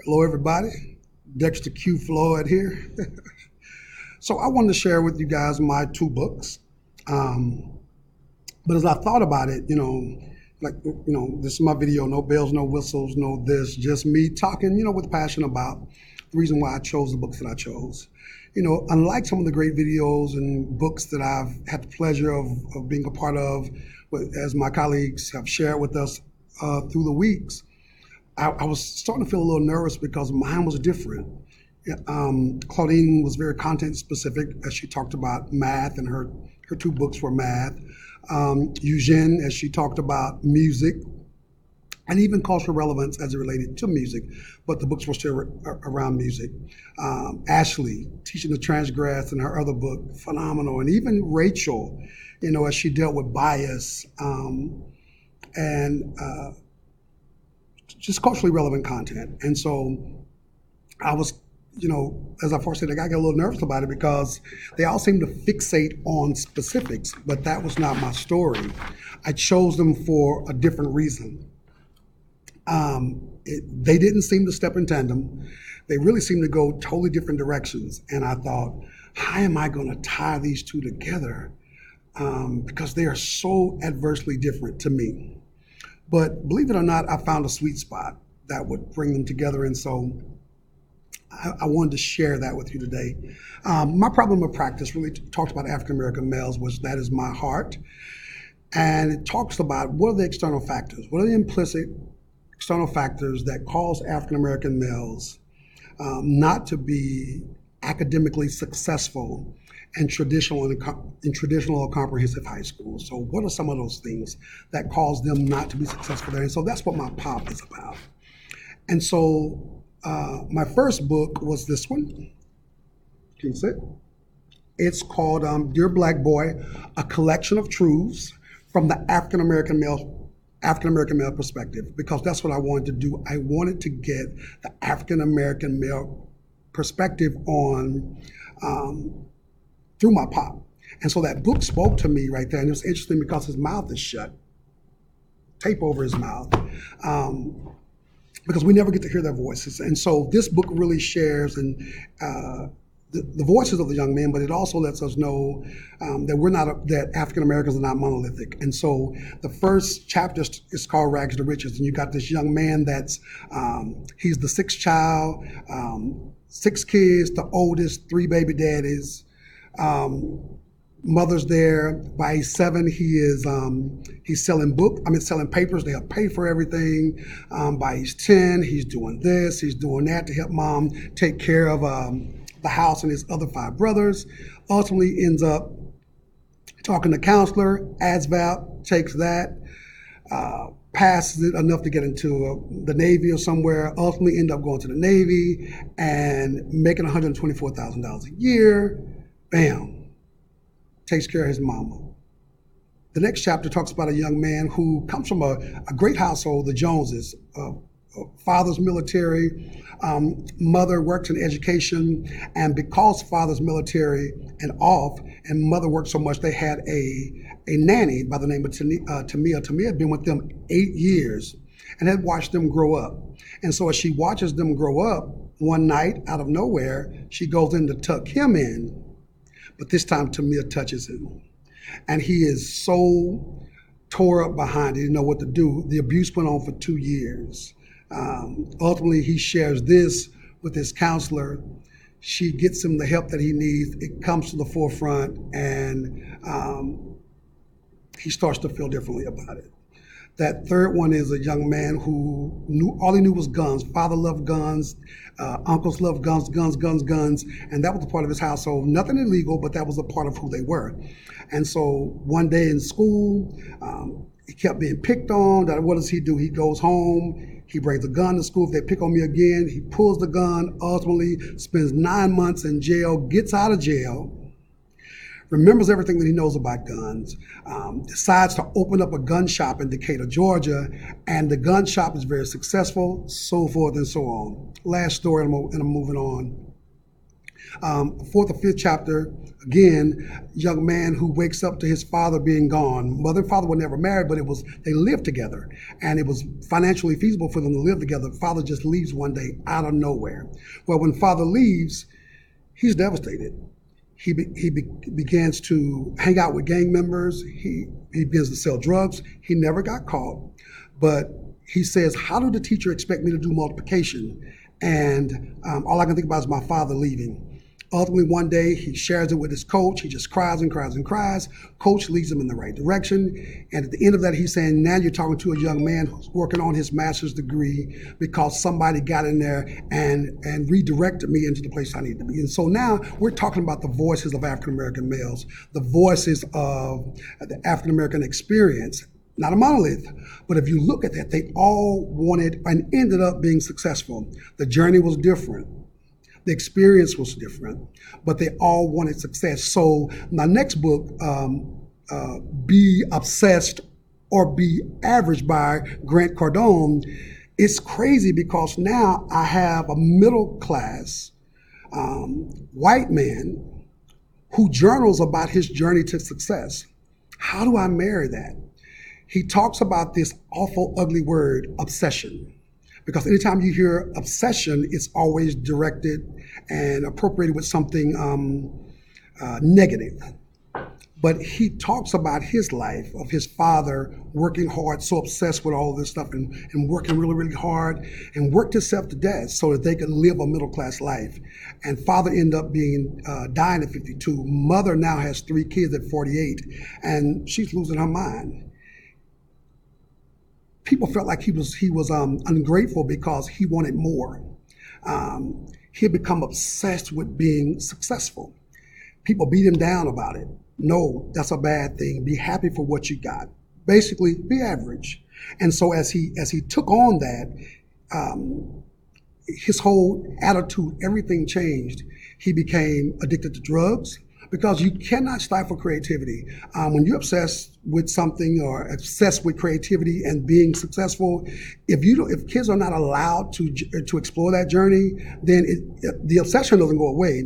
Hello, everybody. Dexter Q. Floyd here. So I wanted to share with you guys my two books. But as I thought about it, this is my video, no bells, no whistles, no this, just me talking, with passion about the reason why I chose the books that I chose. Unlike some of the great videos and books that I've had the pleasure of being a part of, as my colleagues have shared with us through the weeks, I was starting to feel a little nervous because mine was different. Claudine was very content specific as she talked about math, and her two books were math. Eugene, as she talked about music and even cultural relevance as it related to music, but the books were still around music. Ashley, Teaching to Transgress, and her other book, phenomenal. And even Rachel, as she dealt with bias and just culturally relevant content. And so I was, as I first said, I got a little nervous about it because they all seem to fixate on specifics, but that was not my story. I chose them for a different reason. They didn't seem to step in tandem. They really seemed to go totally different directions. And I thought, how am I going to tie these two together? Because they are so adversely different to me. But believe it or not, I found a sweet spot that would bring them together. And so I wanted to share that with you today. My problem of practice really talks about African-American males, which that is my heart. And it talks about what are the external factors? What are the implicit external factors that cause African-American males not to be academically successful in traditional or comprehensive high school? So what are some of those things that cause them not to be successful there? And so that's what my pop is about. And so my first book was this one. Can you see it? It's called Dear Black Boy, A Collection of Truths from the African-American male perspective, because that's what I wanted to do. I wanted to get the African-American male perspective on through my pop. And so that book spoke to me right there. And it was interesting because his mouth is shut, tape over his mouth, because we never get to hear their voices. And so this book really shares the voices of the young men, but it also lets us know that African Americans are not monolithic. And so the first chapter is called Rags to Riches, and you got this young man that's he's the sixth child, 6 kids, the oldest, 3 baby daddies. Mother's there. By 7, he's selling papers. They'll pay for everything. By 10, he's doing this, he's doing that to help mom take care of the house and his other 5 brothers. Ultimately ends up talking to counselor, ASVAB, takes that, passes it enough to get into the Navy or somewhere, ultimately end up going to the Navy and making $124,000 a year. Bam, takes care of his mama. The next chapter talks about a young man who comes from a great household, the Joneses. Father's military, mother works in education, and because father's military and off, and mother worked so much, they had a nanny by the name of Tamia. Tamia had been with them 8 years and had watched them grow up. And so as she watches them grow up, one night, out of nowhere, she goes in to tuck him in, but this time Tamia touches him. And he is so tore up behind it, he didn't know what to do. The abuse went on for 2 years. Ultimately, he shares this with his counselor. She gets him the help that he needs. It comes to the forefront, and he starts to feel differently about it. That third one is a young man who all he knew was guns. Father loved guns, uncles loved guns, and that was a part of his household. Nothing illegal, but that was a part of who they were. And so one day in school, he kept being picked on. What does he do? He goes home, he brings a gun to school. If they pick on me again, he pulls the gun, ultimately spends 9 months in jail, gets out of jail, remembers everything that he knows about guns, decides to open up a gun shop in Decatur, Georgia, and the gun shop is very successful, so forth and so on. Last story, and I'm moving on. Fourth or fifth chapter, again, young man who wakes up to his father being gone. Mother and father were never married, but they lived together, and it was financially feasible for them to live together. Father just leaves one day out of nowhere. Well, when father leaves, he's devastated. He begins to hang out with gang members. He begins to sell drugs. He never got caught, but he says, "How did the teacher expect me to do multiplication?" And all I can think about is my father leaving. Ultimately, one day, he shares it with his coach. He just cries and cries and cries. Coach leads him in the right direction. And at the end of that, he's saying, now you're talking to a young man who's working on his master's degree because somebody got in there and redirected me into the place I need to be. And so now we're talking about the voices of African-American males, the voices of the African-American experience. Not a monolith, but if you look at that, they all wanted and ended up being successful. The journey was different. The experience was different, but they all wanted success. So my next book, Be Obsessed or Be Average by Grant Cardone, it's crazy because now I have a middle class white man who journals about his journey to success. How do I marry that? He talks about this awful, ugly word, obsession. Because anytime you hear obsession, it's always directed and appropriated with something negative. But he talks about his life, of his father working hard, so obsessed with all this stuff and working really, really hard and worked himself to death so that they could live a middle-class life. And father ended up dying at 52. Mother now has 3 kids at 48, and she's losing her mind. People felt like he was ungrateful because he wanted more. He had become obsessed with being successful. People beat him down about it. No, that's a bad thing. Be happy for what you got. Basically, be average. And so as he took on that, his whole attitude, everything changed. He became addicted to drugs, because you cannot stifle creativity. When you're obsessed with something or obsessed with creativity and being successful, if kids are not allowed to explore that journey, then the obsession doesn't go away.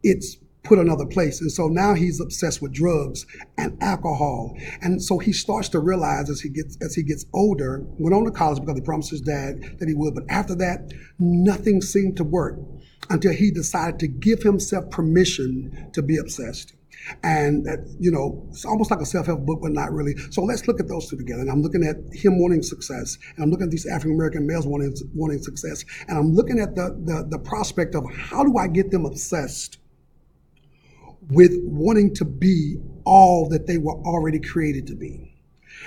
It's put another place. And so now he's obsessed with drugs and alcohol. And so he starts to realize as he gets older, went on to college because he promised his dad that he would, but after that, nothing seemed to work until he decided to give himself permission to be obsessed. And it's almost like a self-help book, but not really. So let's look at those two together. And I'm looking at him wanting success, and I'm looking at these African-American males wanting success, and I'm looking at the prospect of how do I get them obsessed with wanting to be all that they were already created to be.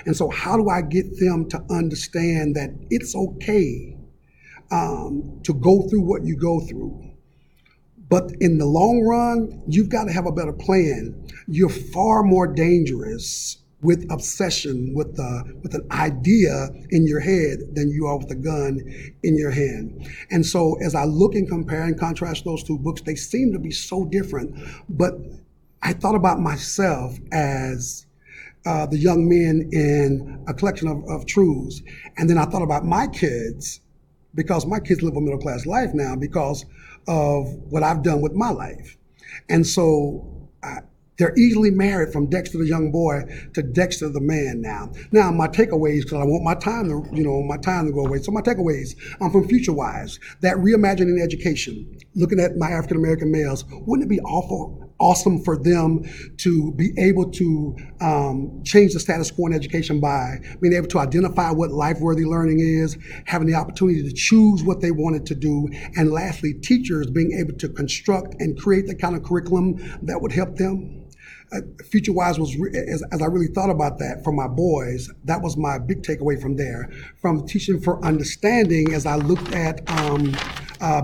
And so how do I get them to understand that it's okay to go through what you go through? But in the long run, you've got to have a better plan. You're far more dangerous with obsession, with an idea in your head than you are with a gun in your hand. And so as I look and compare and contrast those two books, they seem to be so different. But I thought about myself as the young men in A Collection of Truths. And then I thought about my kids, because my kids live a middle-class life now because of what I've done with my life. And so they're easily married from Dexter the young boy to Dexter the man now. Now my takeaways, because I want my time to go away. So my takeaways from FutureWise, that reimagining education, looking at my African American males, wouldn't it be awesome for them to be able to change the status quo in education by being able to identify what life-worthy learning is, having the opportunity to choose what they wanted to do, and lastly, teachers being able to construct and create the kind of curriculum that would help them. FutureWise was, as I really thought about that for my boys, that was my big takeaway from there. From Teaching for Understanding, as I looked at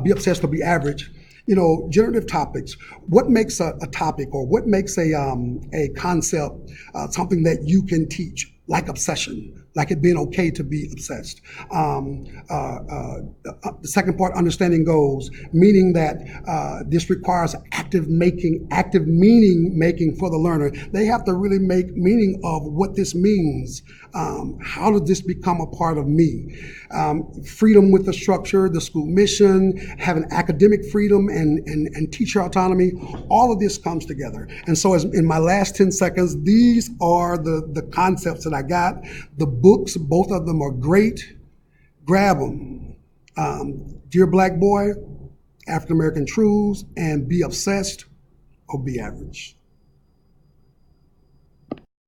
Be Obsessed or Be Average, generative topics. What makes a topic, or what makes a concept something that you can teach, like obsession, like it being okay to be obsessed? The second part, understanding goals, meaning that this requires active meaning making for the learner. They have to really make meaning of what this means How did this become a part of me? Freedom with the structure, the school mission, having academic freedom and teacher autonomy, all of this comes together. And so in my last 10 seconds, these are the concepts that I got. The books, both of them are great. Grab them. Dear Black Boy, African American Truths, and Be Obsessed or Be Average.